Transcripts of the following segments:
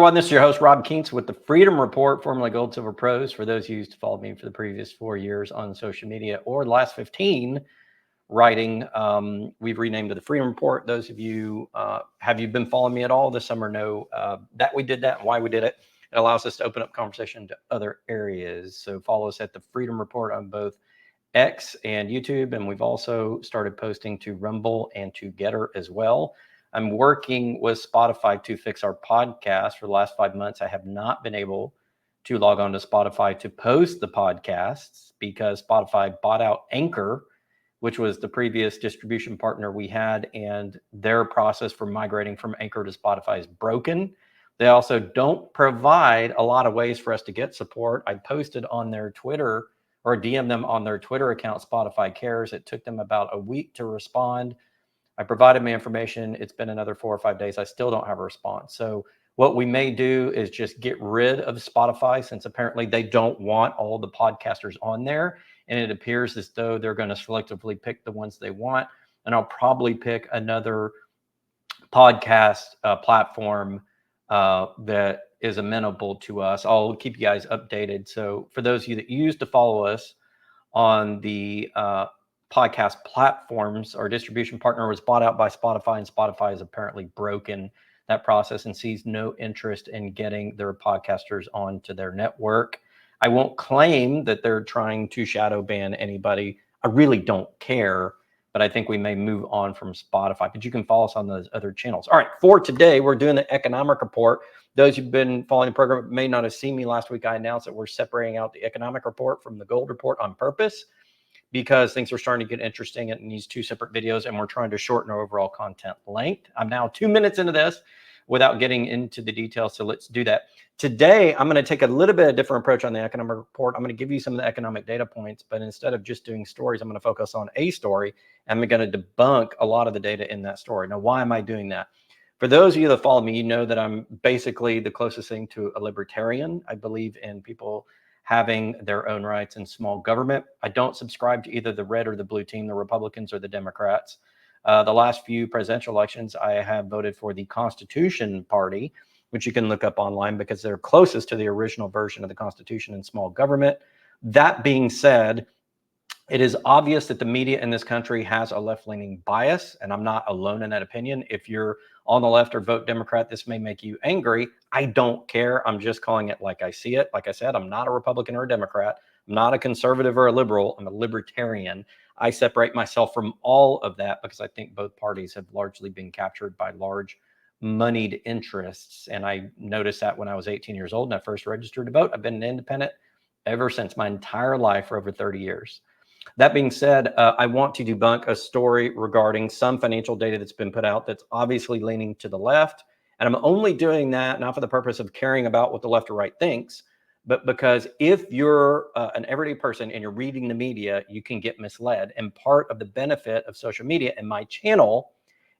everyone. This is your host, Rob Kientz, with the Freedom Report, formerly Gold, Silver, Pros. For those of you who followed me for the previous 4 years on social media, or the last 15 writing, we've renamed it the Freedom Report. Those of you, have you been following me at all this summer, know that we did that and why we did it. It allows us to open up conversation to other areas. So follow us at the Freedom Report on both X and YouTube, and we've also started posting to Rumble and to Getter as well. I'm working with Spotify to fix our podcast. For the last 5 months, I have not been able to log on to Spotify to post the podcasts because Spotify bought out Anchor, which was the previous distribution partner we had, and their process for migrating from Anchor to Spotify is broken. They also don't provide a lot of ways for us to get support. I posted on their Twitter, or DM them on their Twitter account, Spotify Cares. It took them about a week to respond. I provided my information. It's been another 4 or 5 days. I still don't have a response. So what we may do is just get rid of Spotify, since apparently they don't want all the podcasters on there. And it appears as though they're going to selectively pick the ones they want. And I'll probably pick another podcast platform that is amenable to us. I'll keep you guys updated. So for those of you that used to follow us on the podcast platforms, our distribution partner was bought out by Spotify, and Spotify has apparently broken that process and sees no interest in getting their podcasters onto their network. I won't claim that they're trying to shadow ban anybody. I really don't care, but I think we may move on from Spotify. But you can follow us on those other channels. All right, for today, we're doing the economic report. Those who've been following the program may not have seen me last week. I announced that we're separating out the economic report from the gold report on purpose, because things are starting to get interesting in these two separate videos, and we're trying to shorten our overall content length. I'm now 2 minutes into this without getting into the details, so let's do that. Today, I'm going to take a little bit of a different approach on the economic report. I'm going to give you some of the economic data points, but instead of just doing stories, I'm going to focus on a story, and I'm going to debunk a lot of the data in that story. Now, why am I doing that? For those of you that follow me, you know that I'm basically the closest thing to a libertarian. I believe in people having their own rights in small government. I don't subscribe to either the red or the blue team, the Republicans or the Democrats. The last few presidential elections, I have voted for the Constitution Party, which you can look up online because they're closest to the original version of the Constitution in small government. That being said, it is obvious that the media in this country has a left-leaning bias, and I'm not alone in that opinion. If you're on the left or vote Democrat, this may make you angry. I don't care. I'm just calling it like I see it. Like I said, I'm not a Republican or a Democrat. I'm not a conservative or a liberal. I'm a libertarian. I separate myself from all of that because I think both parties have largely been captured by large moneyed interests. And I noticed that when I was 18 years old and I first registered to vote. I've been an independent ever since, my entire life, for over 30 years. That being said, I want to debunk a story regarding some financial data that's been put out that's obviously leaning to the left. And I'm only doing that not for the purpose of caring about what the left or right thinks, but because if you're an everyday person and you're reading the media, you can get misled. And part of the benefit of social media and my channel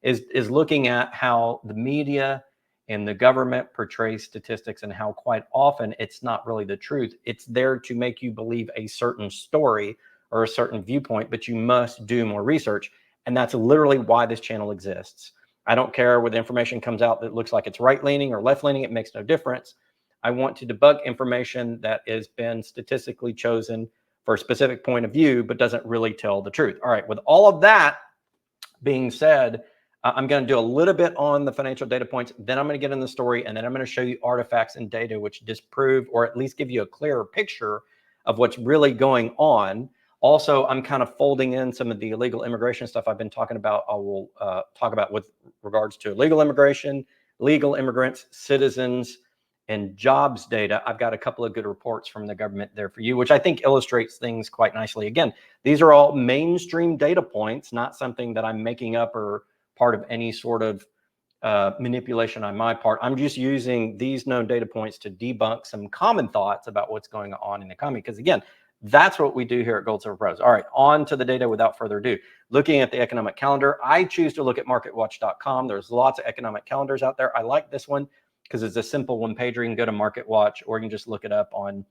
is looking at how the media and the government portrays statistics and how quite often it's not really the truth. It's there to make you believe a certain story or a certain viewpoint, but you must do more research. And that's literally why this channel exists. I don't care whether information comes out that looks like it's right-leaning or left-leaning. It makes no difference. I want to debug information that has been statistically chosen for a specific point of view, but doesn't really tell the truth. All right, with all of that being said, I'm going to do a little bit on the financial data points. Then I'm going to get in the story, and then I'm going to show you artifacts and data which disprove or at least give you a clearer picture of what's really going on. Also, I'm kind of folding in some of the illegal immigration stuff I've been talking about. I will talk about with regards to illegal immigration, legal immigrants, citizens, and jobs data. I've got a couple of good reports from the government there for you, which I think illustrates things quite nicely. Again, these are all mainstream data points, not something that I'm making up or part of any sort of manipulation on my part. I'm just using these known data points to debunk some common thoughts about what's going on in the economy. Because again, that's what we do here at Gold Silver Pros. All right, on to the data without further ado. Looking at the economic calendar, I choose to look at marketwatch.com. There's lots of economic calendars out there. I like this one because it's a simple one-pager. You can go to MarketWatch, or you can just look it up on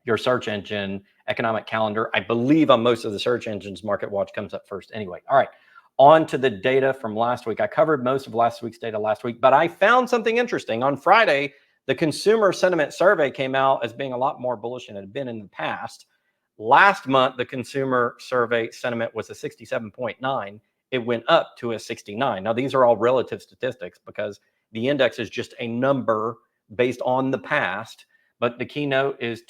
your search engine, economic calendar. I believe on most of the search engines, MarketWatch comes up first anyway. All right, on to the data from last week. I covered most of last week's data last week, but I found something interesting. On Friday, The consumer sentiment survey came out as being a lot more bullish than it had been in the past. Last month, the consumer survey sentiment was a 67.9. It went up to a 69. Now, these are all relative statistics because the index is just a number based on the past. But the keynote is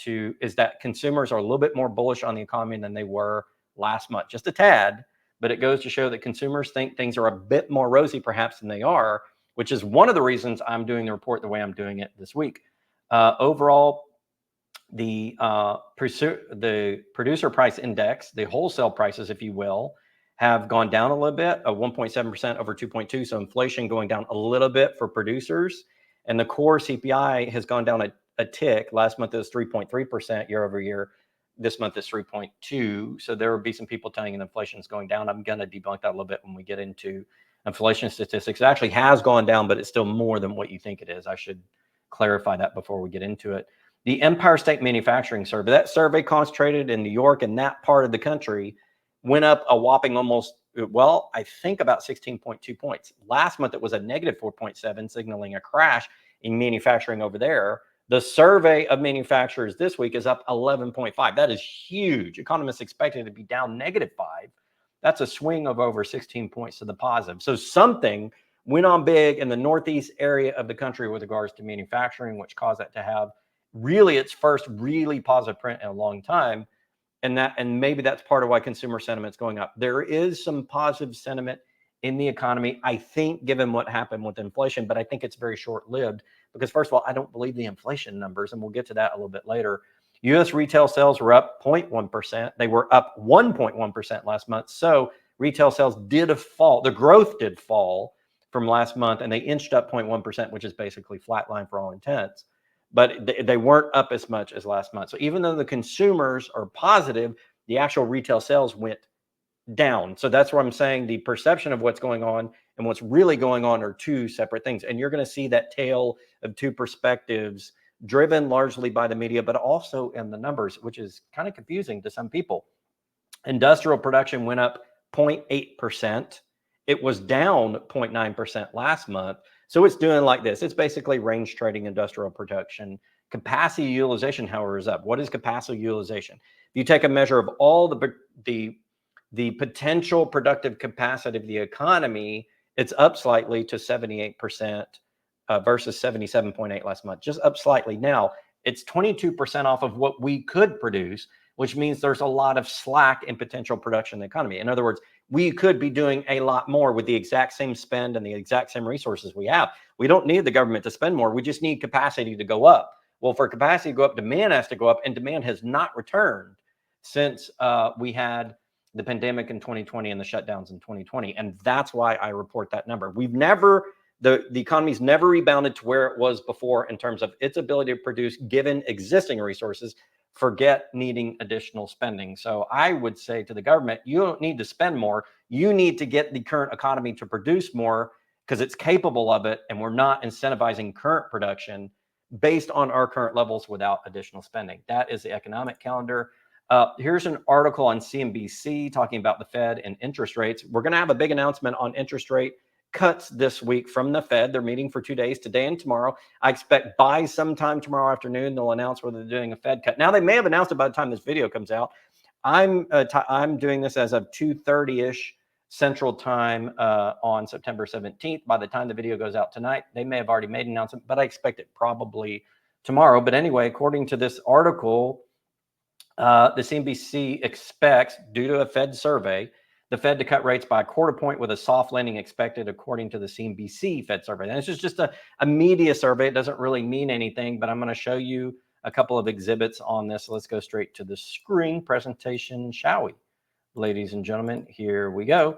that consumers are a little bit more bullish on the economy than they were last month, just a tad. But it goes to show that consumers think things are a bit more rosy perhaps than they are, which is one of the reasons I'm doing the report the way I'm doing it this week. Overall, the producer price index, the wholesale prices, if you will, have gone down a little bit, 1.7% over 2.2. So inflation going down a little bit for producers. And the core CPI has gone down a tick. Last month it was 3.3% year over year. This month is 3.2. So there will be some people telling you inflation is going down. I'm going to debunk that a little bit when we get into inflation statistics. It actually has gone down, but it's still more than what you think it is. I should clarify that before we get into it. The Empire State Manufacturing Survey, that survey concentrated in New York and that part of the country, went up a whopping almost, well, I think about 16.2 points. Last month, it was a negative 4.7, signaling a crash in manufacturing over there. The survey of manufacturers this week is up 11.5. That is huge. Economists expected it to be down -5. That's a swing of over 16 points to the positive. So something went on big in the Northeast area of the country with regards to manufacturing, which caused that to have really its first really positive print in a long time. And maybe that's part of why consumer sentiment's going up. There is some positive sentiment in the economy, I think, given what happened with inflation, but I think it's very short-lived because, first of all, I don't believe the inflation numbers, and we'll get to that a little bit later. U.S. retail sales were up 0.1%. They were up 1.1% last month. So retail sales did fall. The growth did fall from last month, and they inched up 0.1%, which is basically flatline for all intents. But they weren't up as much as last month. So even though the consumers are positive, the actual retail sales went down. So that's where I'm saying the perception of what's going on and what's really going on are two separate things. And you're going to see that tale of two perspectives driven largely by the media, but also in the numbers, which is kind of confusing to some people. Industrial production went up 0.8%. It was down 0.9% last month. So it's doing like this. It's basically range trading industrial production. Capacity utilization, however, is up. What is capacity utilization? If you take a measure of all the potential productive capacity of the economy, it's up slightly to 78% versus 77.8 last month, just up slightly. Now, it's 22% off of what we could produce, which means there's a lot of slack in potential production in the economy. In other words, we could be doing a lot more with the exact same spend and the exact same resources we have. We don't need the government to spend more. We just need capacity to go up. Well, for capacity to go up, demand has to go up, and demand has not returned since we had the pandemic in 2020 and the shutdowns in 2020. And that's why I report that number. The economy's never rebounded to where it was before in terms of its ability to produce given existing resources. Forget needing additional spending. So I would say to the government, you don't need to spend more. You need to get the current economy to produce more because it's capable of it. And we're not incentivizing current production based on our current levels without additional spending. That is the economic calendar. Here's an article on CNBC talking about the Fed and interest rates. We're going to have a big announcement on interest rate cuts this week from the Fed. They're meeting for 2 days, today and tomorrow. I expect by sometime tomorrow afternoon, they'll announce whether they're doing a Fed cut. Now, they may have announced it by the time this video comes out. I'm doing this as of 2:30-ish Central Time on September 17th. By the time the video goes out tonight, they may have already made an announcement, but I expect it probably tomorrow. But anyway, according to this article, the CNBC expects, due to a Fed survey, the Fed to cut rates by 1/4 point with a soft landing expected, according to the CNBC Fed survey. And this is just a media survey. It doesn't really mean anything, but I'm going to show you a couple of exhibits on this. Let's go straight to the screen presentation, shall we? Ladies and gentlemen, here we go.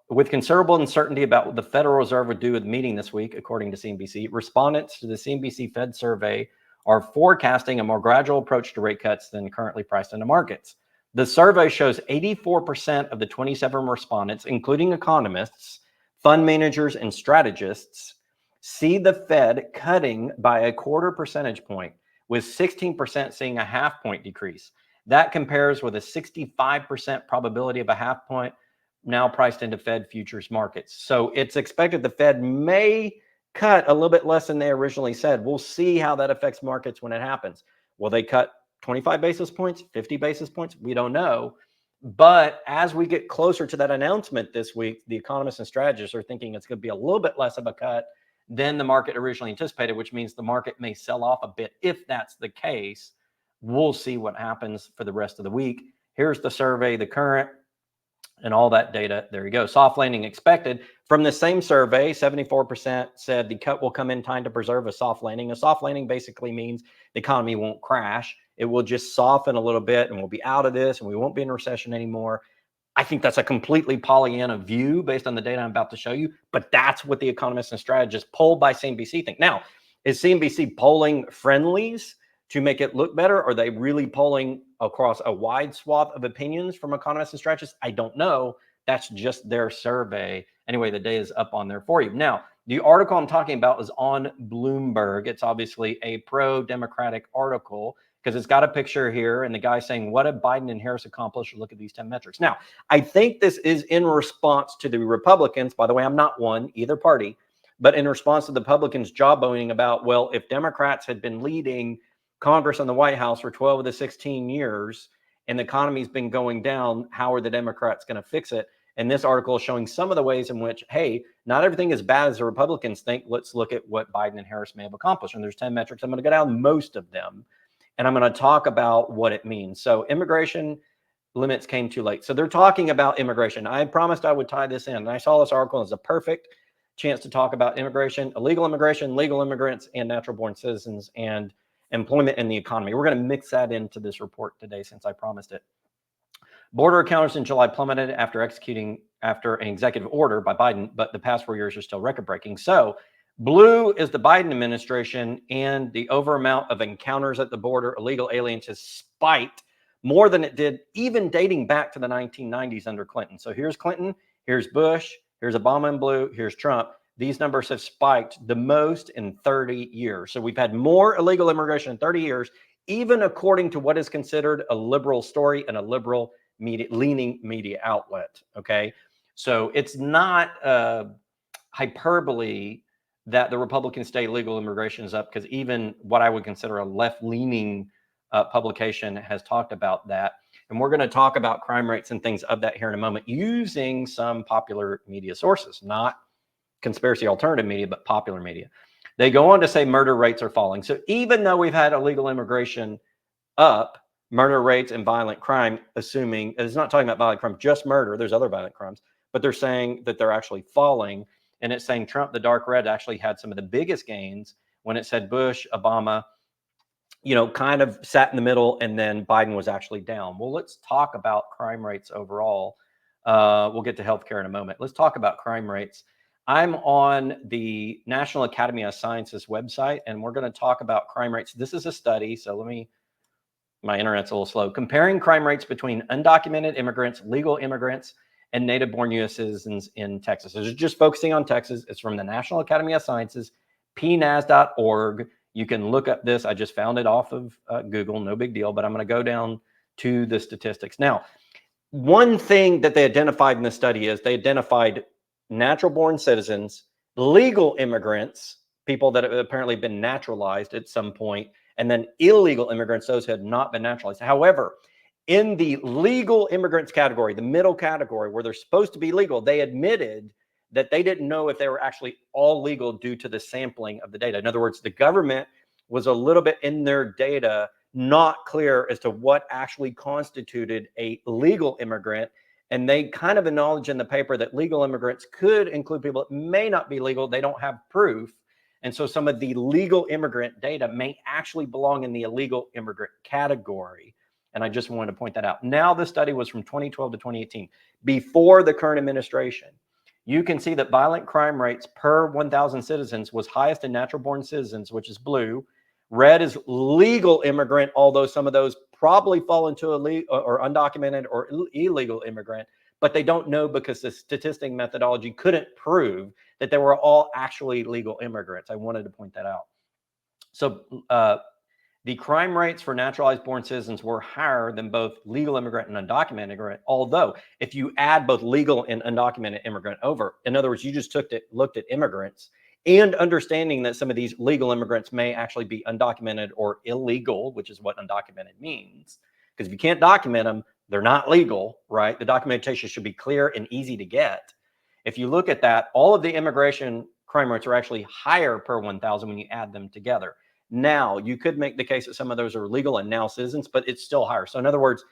With considerable uncertainty about what the Federal Reserve would do at the meeting this week, according to CNBC, respondents to the CNBC Fed survey are forecasting a more gradual approach to rate cuts than currently priced into markets. The survey shows 84% of the 27 respondents, including economists, fund managers, and strategists, see the Fed cutting by 1/4 percentage point, with 16% seeing a 1/2 point decrease. That compares with a 65% probability of a 1/2 point now priced into Fed futures markets. So it's expected the Fed may cut a little bit less than they originally said. We'll see how that affects markets when it happens. Will they cut 25 basis points, 50 basis points? We don't know. But as we get closer to that announcement this week, the economists and strategists are thinking it's going to be a little bit less of a cut than the market originally anticipated, which means the market may sell off a bit. If that's the case, we'll see what happens for the rest of the week. Here's the survey, the current, and all that data. There you go. Soft landing expected. From the same survey, 74% said the cut will come in time to preserve a soft landing. A soft landing basically means the economy won't crash. It will just soften a little bit and we'll be out of this and we won't be in recession anymore. I think that's a completely Pollyanna view based on the data I'm about to show you, but that's what the economists and strategists polled by CNBC think. Now, is CNBC polling friendlies to make it look better? Are they really polling across a wide swath of opinions from economists and strategists? I don't know. That's just their survey. Anyway, the data is up on there for you. Now, the article I'm talking about is on Bloomberg. It's obviously a pro-democratic article because it's got a picture here and the guy saying, what have Biden and Harris accomplished? Look at these 10 metrics. Now, I think this is in response to the Republicans. By the way, I'm not one, either party, but in response to the Republicans jawboning about, well, if Democrats had been leading Congress and the White House for 12 of the 16 years and the economy's been going down, how are the Democrats going to fix it? And this article is showing some of the ways in which, hey, not everything is bad as the Republicans think. Let's look at what Biden and Harris may have accomplished. And there's 10 metrics. I'm going to go down most of them, and I'm going to talk about what it means. So immigration limits came too late. So they're talking about immigration. I promised I would tie this in. And I saw this article as a perfect chance to talk about immigration, illegal immigration, legal immigrants, and natural-born citizens, and employment in the economy. We're going to mix that into this report today since I promised it. Border encounters in July plummeted after an executive order by Biden, but the past 4 years are still record-breaking. So blue is the Biden administration, and the over amount of encounters at the border, illegal aliens, has spiked more than it did even dating back to the 1990s under Clinton. So here's Clinton, here's Bush, here's Obama in blue, here's Trump. These numbers have spiked the most in 30 years. So we've had more illegal immigration in 30 years, even according to what is considered a liberal story and a liberal leaning media outlet. Okay. So it's not hyperbole that the Republican state legal immigration is up, because even what I would consider a left-leaning publication has talked about that. And we're going to talk about crime rates and things of that here in a moment using some popular media sources, not conspiracy alternative media, but popular media. They go on to say murder rates are falling. So even though we've had illegal immigration up, murder rates and violent crime, assuming it's not talking about violent crime, just murder, there's other violent crimes, but they're saying that they're actually falling. And it's saying Trump, the dark red, actually had some of the biggest gains when it said Bush, Obama, kind of sat in the middle, and then Biden was actually down. Well, let's talk about crime rates overall. We'll get to healthcare in a moment. Let's talk about crime rates. I'm on the National Academy of Sciences website, and we're going to talk about crime rates. This is a study, so my internet's a little slow. Comparing crime rates between undocumented immigrants, legal immigrants, and native-born U.S. citizens in Texas. So it's just focusing on Texas. It's from the National Academy of Sciences, pnas.org. You can look up this. I just found it off of Google, no big deal, but I'm going to go down to the statistics. Now, one thing that they identified in the study is they identified natural-born citizens, legal immigrants, people that have apparently been naturalized at some point, and then illegal immigrants, those who had not been naturalized. However, in the legal immigrants category, the middle category where they're supposed to be legal, they admitted that they didn't know if they were actually all legal due to the sampling of the data. In other words, the government was a little bit in their data not clear as to what actually constituted a legal immigrant. And they kind of acknowledge in the paper that legal immigrants could include people that may not be legal. They don't have proof. And so some of the legal immigrant data may actually belong in the illegal immigrant category. And I just wanted to point that out. Now, the study was from 2012 to 2018, before the current administration. You can see that violent crime rates per 1,000 citizens was highest in natural-born citizens, which is blue. Red is legal immigrant, although some of those probably fall into illegal or undocumented or illegal immigrant, but they don't know because the statistic methodology couldn't prove that they were all actually legal immigrants. I wanted to point that out. So the crime rates for naturalized born citizens were higher than both legal immigrant and undocumented immigrant. Although if you add both legal and undocumented immigrant over, in other words, you just looked at immigrants, and understanding that some of these legal immigrants may actually be undocumented or illegal, which is what undocumented means. Because if you can't document them, they're not legal, right? The documentation should be clear and easy to get. If you look at that, all of the immigration crime rates are actually higher per 1,000 when you add them together. Now, you could make the case that some of those are legal and now citizens, but it's still higher. So in other words,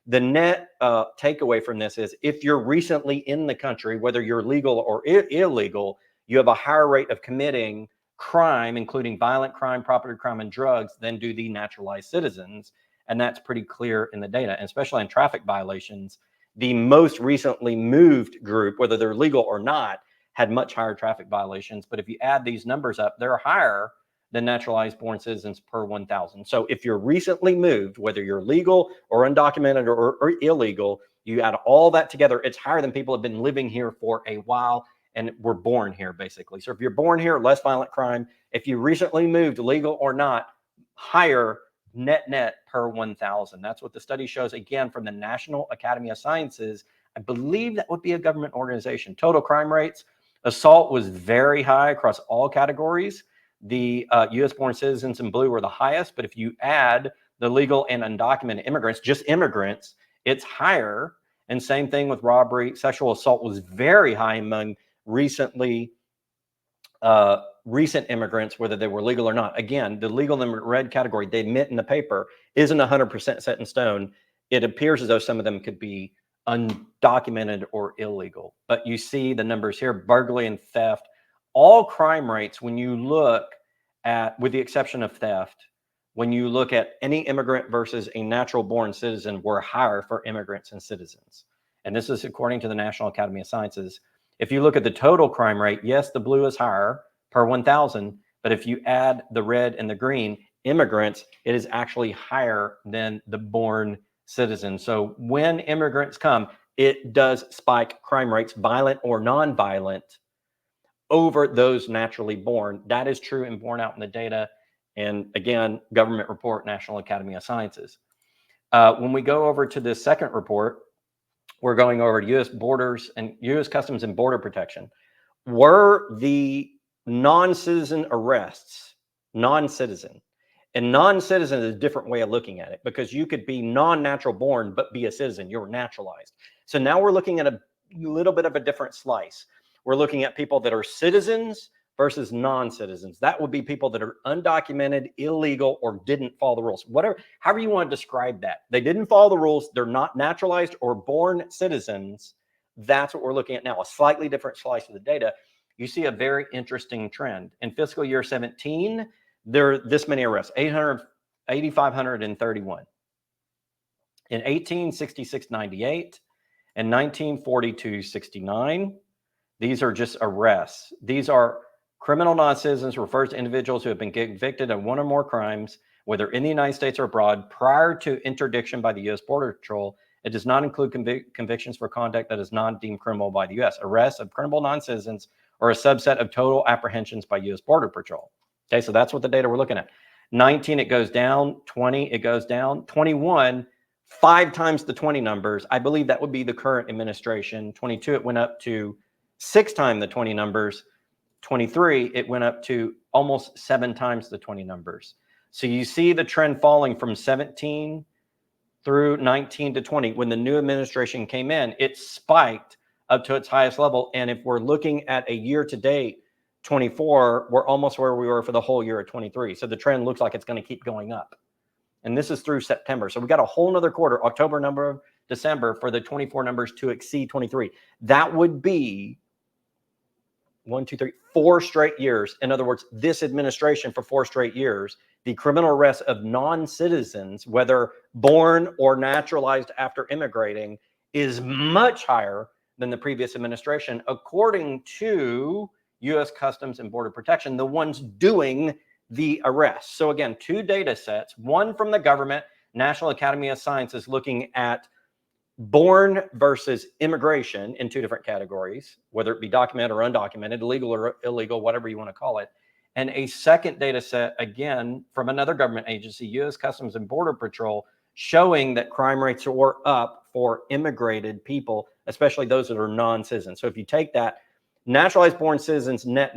the net takeaway from this is if you're recently in the country, whether you're legal or illegal, you have a higher rate of committing crime, including violent crime, property crime, and drugs, than do the naturalized citizens. And that's pretty clear in the data, and especially in traffic violations. The most recently moved group, whether they're legal or not, had much higher traffic violations. But if you add these numbers up, they're higher than naturalized born citizens per 1,000. So if you're recently moved, whether you're legal or undocumented or illegal, you add all that together, it's higher than people have been living here for a while and were born here, basically. So if you're born here, less violent crime. If you recently moved, legal or not, higher net per 1,000. That's what the study shows, again, from the National Academy of Sciences. I believe that would be a government organization. Total crime rates, assault was very high across all categories. The U.S.-born citizens in blue were the highest, but if you add the legal and undocumented immigrants, just immigrants, it's higher. And same thing with robbery. Sexual assault was very high among recent immigrants, whether they were legal or not. Again, the legal in the red category, they admit in the paper, isn't 100% set in stone. It appears as though some of them could be undocumented or illegal. But you see the numbers here, burglary and theft. All crime rates, when you look at, with the exception of theft, when you look at any immigrant versus a natural-born citizen, were higher for immigrants and citizens. And this is according to the National Academy of Sciences. If you look at the total crime rate, yes, the blue is higher per 1,000, but if you add the red and the green, immigrants, it is actually higher than the born citizens. So when immigrants come, it does spike crime rates, violent or non-violent, over those naturally born. That is true and borne out in the data. And again, government report, National Academy of Sciences. When we go over to the second report, we're going over to U.S. borders and U.S. Customs and Border Protection. Were the non-citizen arrests non-citizen? And non-citizen is a different way of looking at it, because you could be non-natural born but be a citizen. You're naturalized. So now we're looking at a little bit of a different slice. We're looking at people that are citizens versus non-citizens. That would be people that are undocumented, illegal, or didn't follow the rules. Whatever, however you want to describe that. They didn't follow the rules. They're not naturalized or born citizens. That's what we're looking at now, a slightly different slice of the data. You see a very interesting trend. In fiscal year 17, there are this many arrests, 8,531. In 18, 6,698. In 19, 4,269. These are just arrests. These are criminal non-citizens, refers to individuals who have been convicted of one or more crimes, whether in the United States or abroad, prior to interdiction by the U.S. Border Patrol. It does not include convictions for conduct that is not deemed criminal by the U.S. Arrests of criminal non-citizens are a subset of total apprehensions by U.S. Border Patrol. Okay, so that's what the data we're looking at. 19, it goes down. 20, it goes down. 21, 5 times the 20 numbers. I believe that would be the current administration. 22, it went up to 6 times the 20 numbers. 23, it went up to almost 7 times the 20 numbers. So you see the trend falling from 17 through 19 to 20. When the new administration came in, it spiked up to its highest level. And if we're looking at a year to date, 24, we're almost where we were for the whole year of 23. So the trend looks like it's going to keep going up. And this is through September. So we got a whole nother quarter, October, November, December, for the 24 numbers to exceed 23. That would be 1, 2, 3, 4 straight years. In other words, this administration for 4 straight years, the criminal arrests of non-citizens, whether born or naturalized after immigrating, is much higher than the previous administration, according to U.S. Customs and Border Protection, the ones doing the arrests. So again, 2 data sets, one from the government, National Academy of Sciences, looking at born versus immigration in 2 different categories, whether it be documented or undocumented, legal or illegal, whatever you want to call it. And a second data set, again, from another government agency, U.S. Customs and Border Patrol, showing that crime rates were up for immigrated people, especially those that are non-citizens. So if you take that, naturalized born citizens net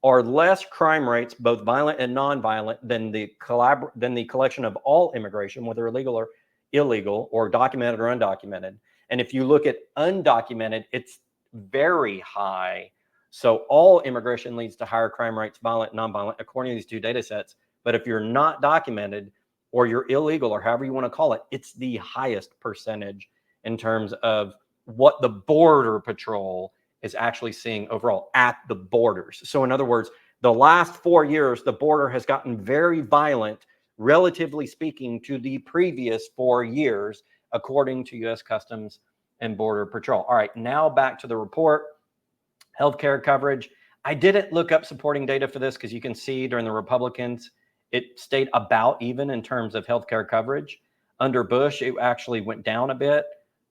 are less crime rates, both violent and nonviolent, than the collection of all immigration, whether illegal or illegal, or documented or undocumented. And if you look at undocumented, it's very high. So all immigration leads to higher crime rates, violent, nonviolent, according to these two data sets. But if you're not documented or you're illegal, or however you want to call it, it's the highest percentage in terms of what the Border Patrol is actually seeing overall at the borders. So in other words, the last 4 years, the border has gotten very violent, relatively speaking, to the previous 4 years, according to U.S. Customs and Border Patrol. All right, now back to the report. Healthcare coverage. I didn't look up supporting data for this because you can see during the Republicans, it stayed about even in terms of healthcare coverage. Under Bush, it actually went down a bit.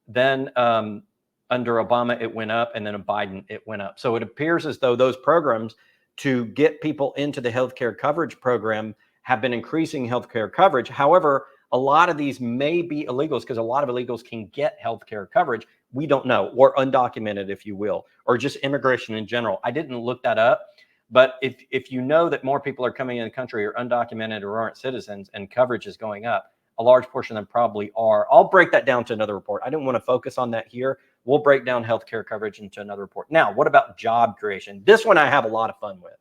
Then under Obama, it went up, and then Biden, it went up. So it appears as though those programs to get people into the healthcare coverage program have been increasing healthcare coverage. However, a lot of these may be illegals because a lot of illegals can get healthcare coverage. We don't know, or undocumented, if you will, or just immigration in general. I didn't look that up, but if you know that more people are coming in the country or undocumented or aren't citizens and coverage is going up, a large portion of them probably are. I'll break that down to another report. I didn't want to focus on that here. We'll break down healthcare coverage into another report. Now, what about job creation? This one I have a lot of fun with,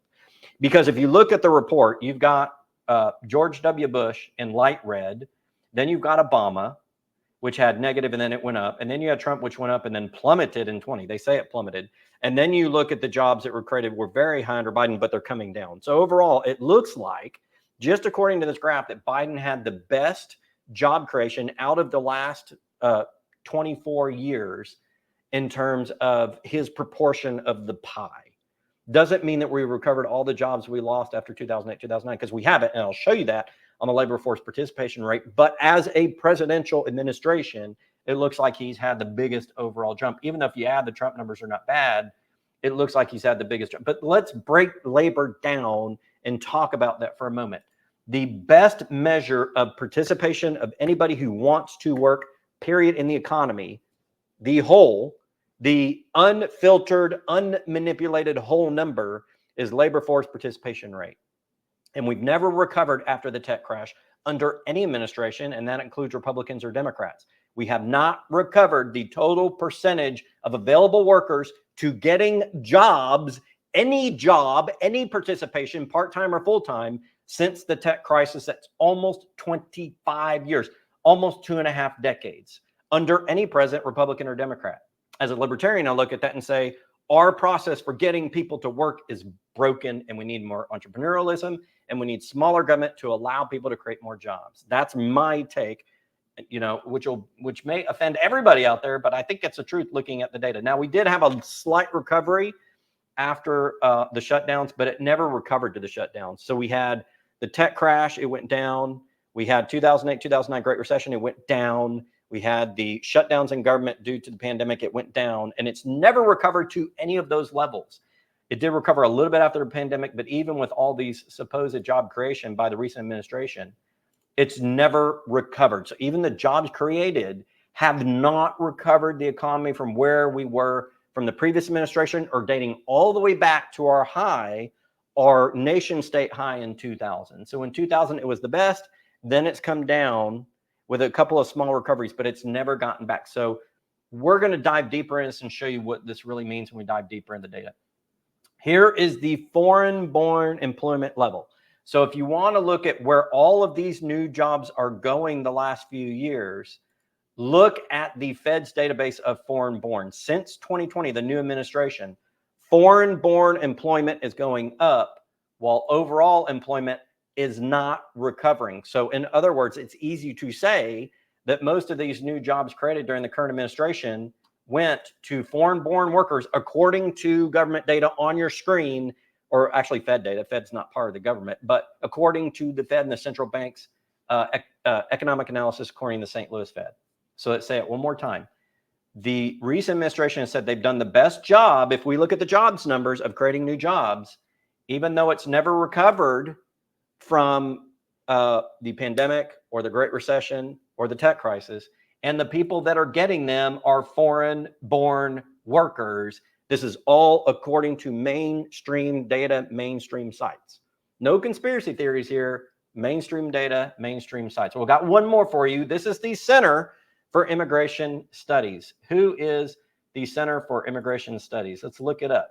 because if you look at the report, you've got George W. Bush in light red, then you've got Obama, which had negative and then it went up, and then you had Trump, which went up and then plummeted in 20. They say it plummeted. And then you look at the jobs that were created were very high under Biden, but they're coming down. So overall, it looks like, just according to this graph, that Biden had the best job creation out of the last 24 years in terms of his proportion of the pie. Doesn't mean that we recovered all the jobs we lost after 2008, 2009, because we haven't, and I'll show you that on the labor force participation rate. But as a presidential administration, it looks like he's had the biggest overall jump. Even though if you add the Trump numbers are not bad, it looks like he's had the biggest jump. But let's break labor down and talk about that for a moment. The best measure of participation of anybody who wants to work, period, in the economy, the whole, the unfiltered, unmanipulated whole number, is labor force participation rate. And we've never recovered after the tech crash under any administration, and that includes Republicans or Democrats. We have not recovered the total percentage of available workers to getting jobs, any job, any participation, part-time or full-time, since the tech crisis. That's almost 25 years, almost 2.5 decades, under any president, Republican or Democrat. As a libertarian, I look at that and say, our process for getting people to work is broken, and we need more entrepreneurialism, and we need smaller government to allow people to create more jobs. That's my take, you know, which may offend everybody out there, but I think it's the truth looking at the data. Now, we did have a slight recovery after the shutdowns, but it never recovered to the shutdowns. So we had the tech crash, it went down. We had 2008, 2009 Great Recession, it went down. We had the shutdowns in government due to the pandemic, it went down, and it's never recovered to any of those levels. It did recover a little bit after the pandemic, but even with all these supposed job creation by the recent administration, it's never recovered. So even the jobs created have not recovered the economy from where we were from the previous administration, or dating all the way back to our high, our nation state high in 2000. So in 2000, it was the best. Then it's come down with a couple of small recoveries, but it's never gotten back. So we're going to dive deeper in this and show you what this really means when we dive deeper in the data. Here is the foreign-born employment level. So if you want to look at where all of these new jobs are going the last few years, look at the Fed's database of foreign-born. Since 2020, the new administration, foreign-born employment is going up, while overall employment is not recovering. So in other words, it's easy to say that most of these new jobs created during the current administration went to foreign-born workers, according to government data on your screen, or actually Fed data. Fed's not part of the government, but according to the Fed and the central bank's economic analysis, according to the St. Louis Fed. So let's say it one more time. The recent administration has said they've done the best job, if we look at the jobs numbers, of creating new jobs, even though it's never recovered from the pandemic or the Great Recession or the tech crisis. And the people that are getting them are foreign-born workers. This is all according to mainstream data, mainstream sites. No conspiracy theories here. Mainstream data, mainstream sites. Well, got one more for you. This is the Center for Immigration Studies. Who is the Center for Immigration Studies? Let's look it up.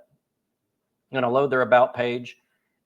I'm going to load their about page.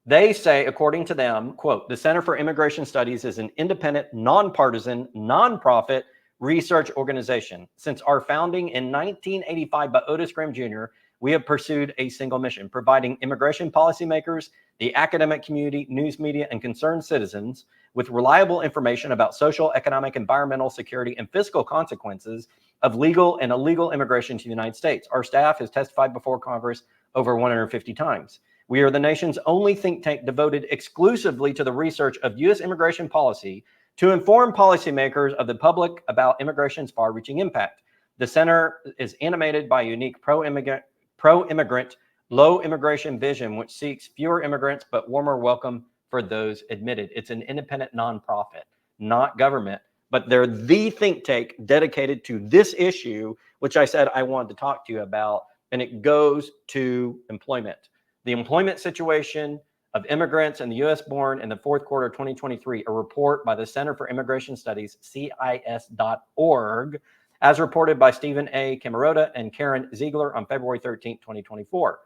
They say, according to them, quote, the Center for Immigration Studies is an independent, nonpartisan, nonprofit research organization. Since our founding in 1985 by Otis Graham Jr., we have pursued a single mission, providing immigration policymakers, the academic community, news media, and concerned citizens with reliable information about social, economic, environmental, security, and fiscal consequences of legal and illegal immigration to the United States. Our staff has testified before Congress over 150 times. We are the nation's only think tank devoted exclusively to the research of U.S. immigration policy to inform policymakers of the public about immigration's far-reaching impact. The center is animated by a unique pro-immigrant, low immigration vision, which seeks fewer immigrants but warmer welcome for those admitted. It's an independent nonprofit, not government, but they're the think tank dedicated to this issue, which I said I wanted to talk to you about, and it goes to employment. The employment situation of immigrants in the U.S. born in the fourth quarter of 2023, a report by the Center for Immigration Studies, CIS.org, as reported by Stephen A. Camarota and Karen Ziegler on February 13, 2024.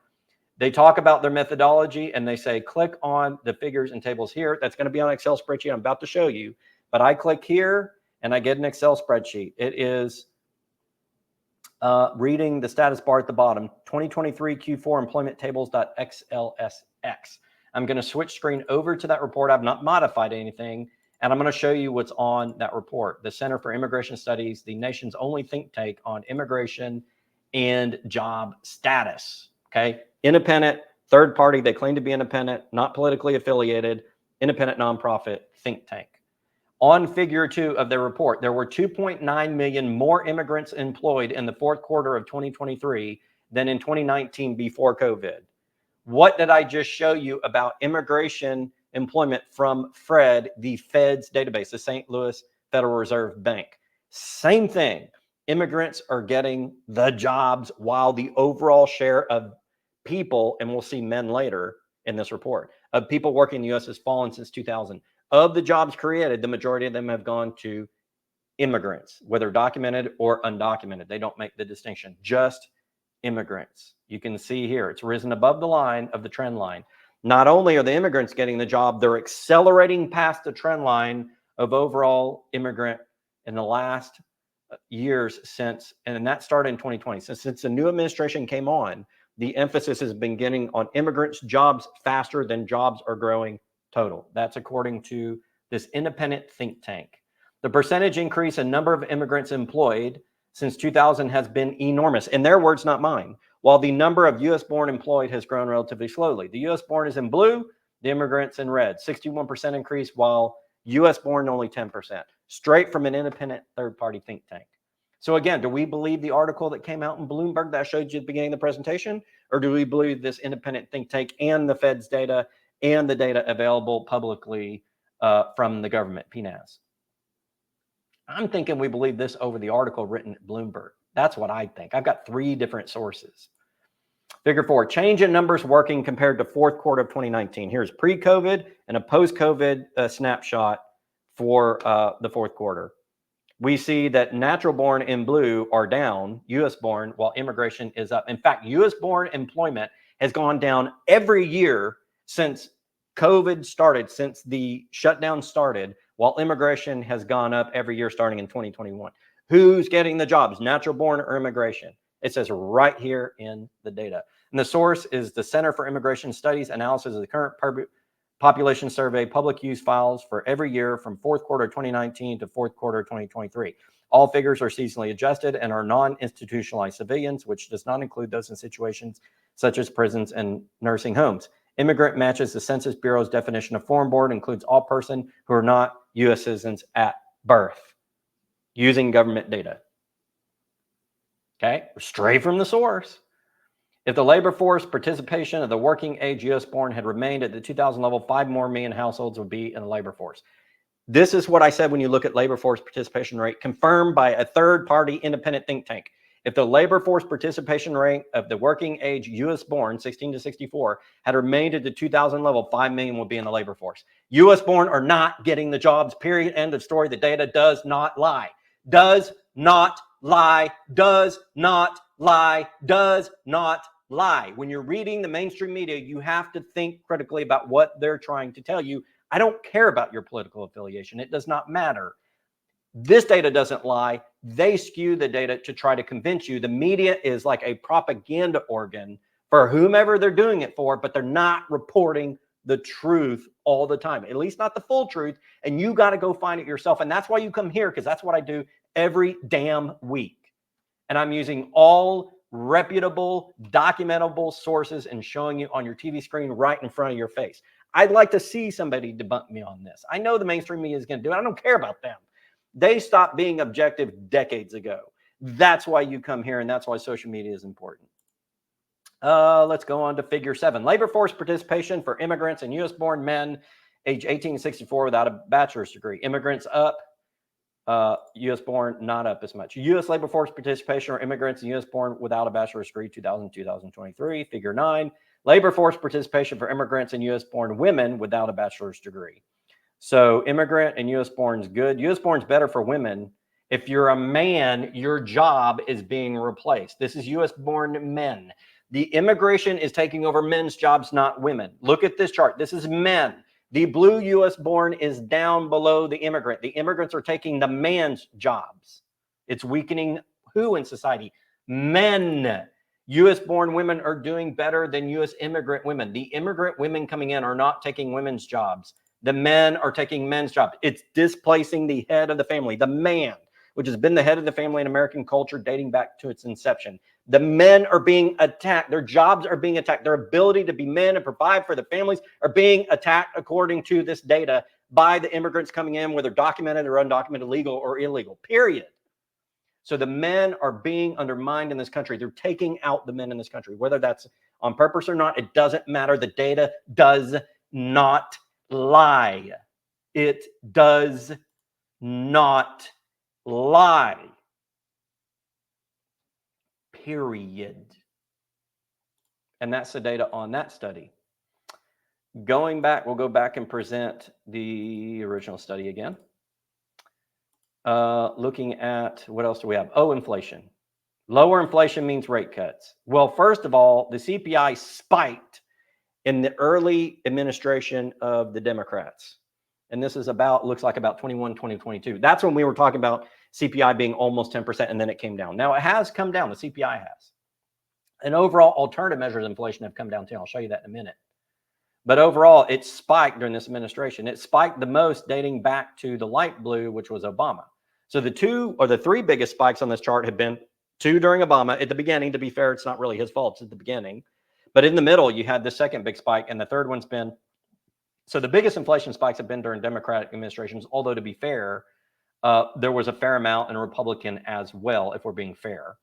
They talk about their methodology and they say, click on the figures and tables here. That's going to be on an Excel spreadsheet I'm about to show you. But I click here and I get an Excel spreadsheet. It is reading the status bar at the bottom, 2023 Q4 employment tables.xlsx. I'm going to switch screen over to that report. I've not modified anything. And I'm going to show you what's on that report. The Center for Immigration Studies, the nation's only think tank on immigration and job status. Okay. Independent, third party. They claim to be independent, not politically affiliated, independent nonprofit think tank. On figure 2 of their report, there were 2.9 million more immigrants employed in the fourth quarter of 2023 than in 2019 before COVID. What did I just show you about immigration employment from FRED, the Fed's database, the St. Louis Federal Reserve Bank? Same thing. Immigrants are getting the jobs while the overall share of people, and we'll see men later in this report, of people working in the U.S. has fallen since 2000. Of the jobs created, the majority of them have gone to immigrants, whether documented or undocumented. They don't make the distinction, just immigrants. You can see here, it's risen above the line of the trend line. Not only are the immigrants getting the job, they're accelerating past the trend line of overall immigrant in the last years since, and that started in 2020. Since the new administration came on, the emphasis has been getting on immigrants' jobs faster than jobs are growing total. That's according to this independent think tank. The percentage increase in number of immigrants employed since 2000 has been enormous. In their words, not mine. While the number of U.S. born employed has grown relatively slowly. The U.S. born is in blue, the immigrants in red. 61% increase, while U.S. born only 10%. Straight from an independent third-party think tank. So again, do we believe the article that came out in Bloomberg that I showed you at the beginning of the presentation? Or do we believe this independent think tank and the Fed's data and the data available publicly from the government, PNAS? I'm thinking we believe this over the article written at Bloomberg. That's what I think. I've got 3 different sources. Figure 4, change in numbers working compared to fourth quarter of 2019. Here's pre-COVID and a post-COVID snapshot for the fourth quarter. We see that natural born in blue are down, U.S. born, while immigration is up. In fact, U.S. born employment has gone down every year since COVID started, since the shutdown started, while immigration has gone up every year starting in 2021. Who's getting the jobs, natural born or immigration? It says right here in the data. And the source is the Center for Immigration Studies analysis of the current population survey public use files for every year from fourth quarter 2019 to fourth quarter 2023. All figures are seasonally adjusted and are non-institutionalized civilians, which does not include those in situations such as prisons and nursing homes. Immigrant matches the Census Bureau's definition of foreign born, includes all person who are not U.S. citizens at birth, using government data. Okay, straight from the source. If the labor force participation of the working age U.S. born had remained at the 2000 level, 5 more million households would be in the labor force. This is what I said when you look at labor force participation rate, confirmed by a third-party independent think tank. If the labor force participation rate of the working age U.S. born 16 to 64 had remained at the 2000 level, 5 million would be in the labor force. U.S. born are not getting the jobs, period, end of story. The data does not lie. Does not lie, does not lie, does not lie. When you're reading the mainstream media, you have to think critically about what they're trying to tell you. I don't care about your political affiliation. It does not matter. This data doesn't lie. They skew the data to try to convince you. The media is like a propaganda organ for whomever they're doing it for, but they're not reporting the truth all the time, at least not the full truth. And you got to go find it yourself. And that's why you come here, because that's what I do every damn week. And I'm using all reputable, documentable sources and showing you on your TV screen right in front of your face. I'd like to see somebody debunk me on this. I know the mainstream media is going to do it. I don't care about them. They stopped being objective decades ago. That's why you come here, and that's why social media is important. Let's go on to figure 7. Labor force participation for immigrants and U.S.-born men age 18 to 64 without a bachelor's degree. Immigrants up, U.S.-born not up as much. U.S. labor force participation for immigrants and U.S.-born without a bachelor's degree, 2000-2023. Figure 9. Labor force participation for immigrants and U.S.-born women without a bachelor's degree. So immigrant and U.S.-born is good. U.S.-born is better for women. If you're a man, your job is being replaced. This is U.S.-born men. The immigration is taking over men's jobs, not women. Look at this chart. This is men. The blue U.S.-born is down below the immigrant. The immigrants are taking the man's jobs. It's weakening who in society? Men. U.S.-born women are doing better than U.S. immigrant women. The immigrant women coming in are not taking women's jobs. The men are taking men's jobs. It's displacing the head of the family, the man, which has been the head of the family in American culture dating back to its inception. The men are being attacked. Their jobs are being attacked. Their ability to be men and provide for the families are being attacked, according to this data, by the immigrants coming in, whether documented or undocumented, legal or illegal, period. So the men are being undermined in this country. They're taking out the men in this country, whether that's on purpose or not. It doesn't matter. The data does not lie. It does not lie. Period. And that's the data on that study. Going back, we'll go back and present the original study again. Looking at, what else do we have? Oh, inflation. Lower inflation means rate cuts. Well, first of all, the CPI spiked in the early administration of the Democrats. And this is about, looks like about 2022. That's when we were talking about CPI being almost 10%, and then it came down. Now it has come down, the CPI has. And overall, alternative measures of inflation have come down too. I'll show you that in a minute. But overall, it spiked during this administration. It spiked the most dating back to the light blue, which was Obama. So the 2 or the 3 biggest spikes on this chart have been 2 during Obama. At the beginning, to be fair, it's not really his fault. It's at the beginning. But in the middle, you had the second big spike, and the third one's been, so the biggest inflation spikes have been during Democratic administrations, although to be fair, there was a fair amount in Republican as well, if we're being fair.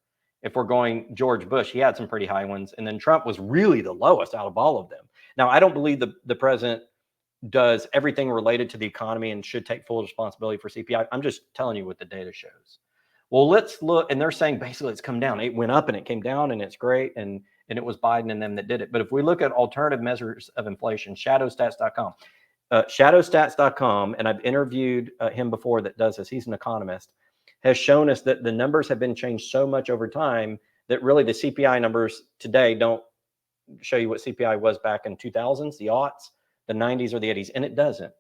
If we're going George Bush, he had some pretty high ones, and then Trump was really the lowest out of all of them. Now, I don't believe the president does everything related to the economy and should take full responsibility for CPI. I'm just telling you what the data shows. Well, let's look, and they're saying basically it's come down. It went up and it came down, and it's great, and it was Biden and them that did it. But if we look at alternative measures of inflation, shadowstats.com, shadowstats.com, and I've interviewed him before that does this, he's an economist, has shown us that the numbers have been changed so much over time that really the CPI numbers today don't show you what CPI was back in 2000s, the aughts, the 90s, or the 80s, and it doesn't.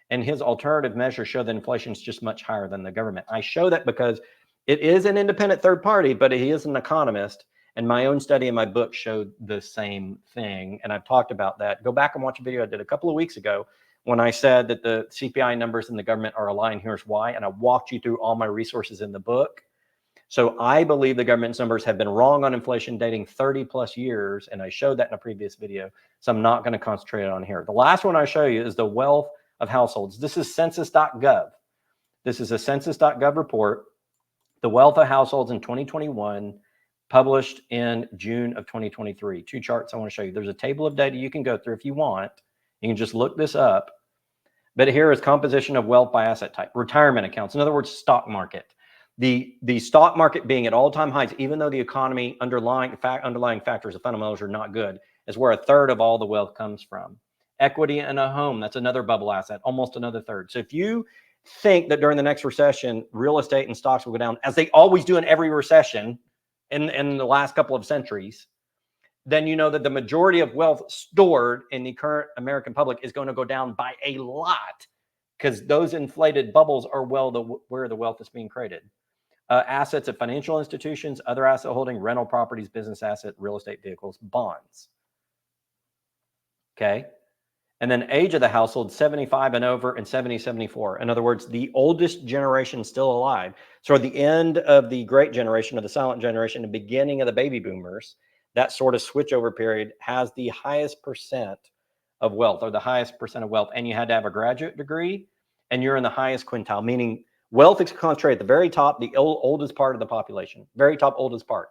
And his alternative measures show that inflation is just much higher than the government. I show that because it is an independent third party, but he is an economist. And my own study in my book showed the same thing. And I've talked about that. Go back and watch a video I did a couple of weeks ago when I said that the CPI numbers in the government are aligned. Here's why. And I walked you through all my resources in the book. So I believe the government's numbers have been wrong on inflation dating 30 plus years. And I showed that in a previous video. So I'm not going to concentrate on here. The last one I show you is the wealth of households. This is census.gov. This is a census.gov report. The wealth of households in 2021, published in June of 2023. 2 charts I want to show you. There's a table of data you can go through if you want. You can just look this up. But here is composition of wealth by asset type. Retirement accounts. In other words, stock market. The stock market being at all-time highs, even though the economy underlying factors of fundamentals are not good, is where a third of all the wealth comes from. Equity in a home, that's another bubble asset, almost another third. So if you think that during the next recession, real estate and stocks will go down, as they always do in every recession in the last couple of centuries, then you know that the majority of wealth stored in the current American public is going to go down by a lot, because those inflated bubbles are where the wealth is being created. Assets of financial institutions, other asset holding, rental properties, business asset, real estate vehicles, bonds. Okay. And then age of the household, 75 and over and 70, 74. In other words, the oldest generation still alive. So at the end of the great generation, of the silent generation, the beginning of the baby boomers, that sort of switchover period has the highest percent of wealth, or the highest percent of wealth. And you had to have a graduate degree, and you're in the highest quintile, meaning wealth is concentrated at the very top, the oldest part of the population, very top, oldest part.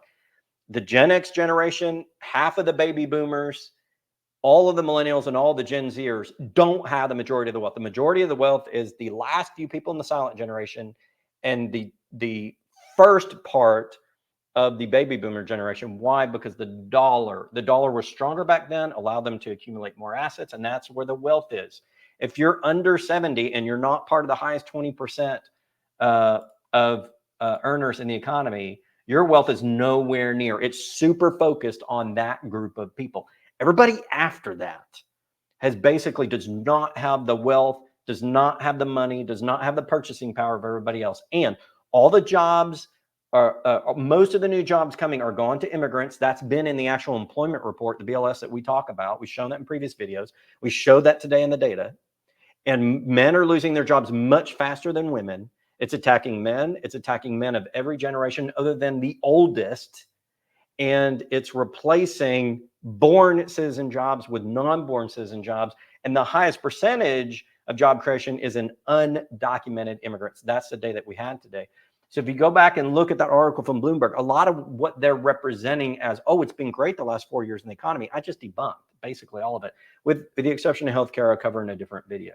The Gen X generation, half of the baby boomers, all of the millennials, and all the Gen Zers don't have the majority of the wealth. The majority of the wealth is the last few people in the silent generation and the first part of the baby boomer generation. Why? Because the dollar was stronger back then, allowed them to accumulate more assets, and that's where the wealth is. If you're under 70 and you're not part of the highest 20% of earners in the economy, your wealth is nowhere near. It's super focused on that group of people. Everybody after that does not have the wealth, does not have the money, does not have the purchasing power of everybody else. And all the jobs, most of the new jobs coming are gone to immigrants. That's been in the actual employment report, the BLS that we talk about. We've shown that in previous videos. We showed that today in the data. And men are losing their jobs much faster than women. It's attacking men. It's attacking men of every generation other than the oldest. And it's replacing born citizen jobs with non-born citizen jobs. And the highest percentage of job creation is in undocumented immigrants. That's the data that we had today. So if you go back and look at that article from Bloomberg, a lot of what they're representing as, oh, it's been great the last 4 years in the economy, I just debunked basically all of it, with the exception of healthcare. I'll cover in a different video.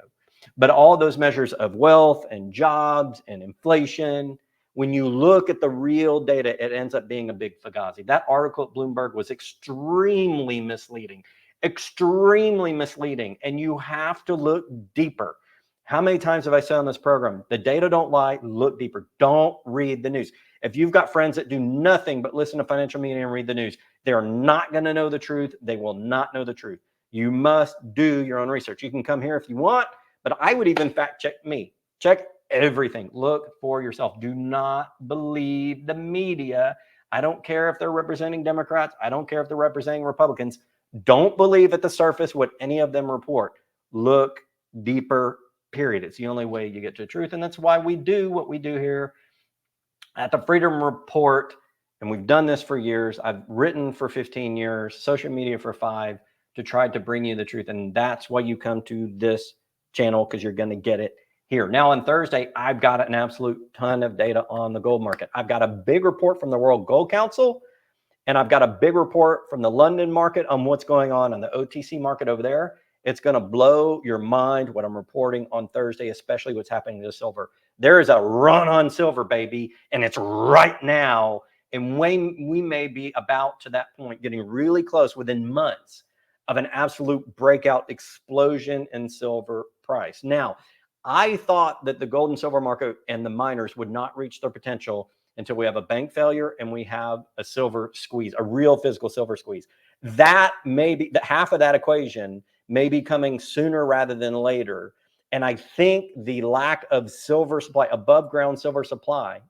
But all those measures of wealth and jobs and inflation, when you look at the real data, it ends up being a big fugazi. That article at Bloomberg was extremely misleading, and you have to look deeper. How many times have I said on this program, the data don't lie, look deeper. Don't read the news. If you've got friends that do nothing but listen to financial media and read the news, they're not going to know the truth. They will not know the truth. You must do your own research. You can come here if you want, but I would even fact check me. Check everything. Look for yourself. Do not believe the media. I don't care if they're representing Democrats. I don't care if they're representing Republicans. Don't believe at the surface what any of them report. Look deeper, period. It's the only way you get to the truth. And that's why we do what we do here at the Freedom Report. And we've done this for years. I've written for 15 years, social media for 5, to try to bring you the truth. And that's why you come to this channel, because you're going to get it here. Now on Thursday, I've got an absolute ton of data on the gold market. I've got a big report from the World Gold Council, and I've got a big report from the London market on what's going on the OTC market over there. It's going to blow your mind what I'm reporting on Thursday, especially what's happening to silver. There is a run on silver, baby, and it's right now. And when we may be about to that point, getting really close within months of an absolute breakout explosion in silver price. Now, I thought that the gold and silver market and the miners would not reach their potential until we have a bank failure and we have a silver squeeze, a real physical silver squeeze. That may be half of that equation may be coming sooner rather than later. And I think the lack of silver supply, above ground silver supply,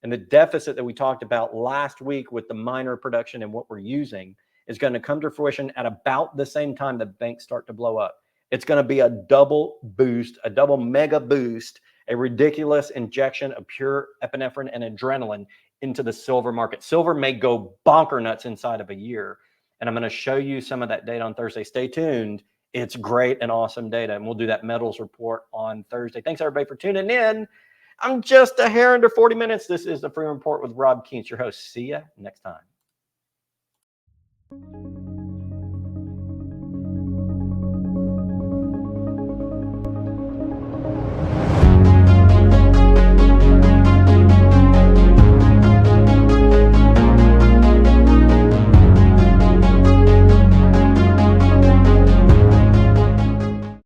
and the deficit that we talked about last week with the miner production and what we're using is going to come to fruition at about the same time the banks start to blow up. It's going to be a double boost, a double mega boost, a ridiculous injection of pure epinephrine and adrenaline into the silver market. Silver may go bonker nuts inside of a year. And I'm going to show you some of that data on Thursday. Stay tuned. It's great and awesome data. And we'll do that metals report on Thursday. Thanks, everybody, for tuning in. I'm just a hair under 40 minutes. This is the Freedom Report with Rob Kientz, your host. See ya next time.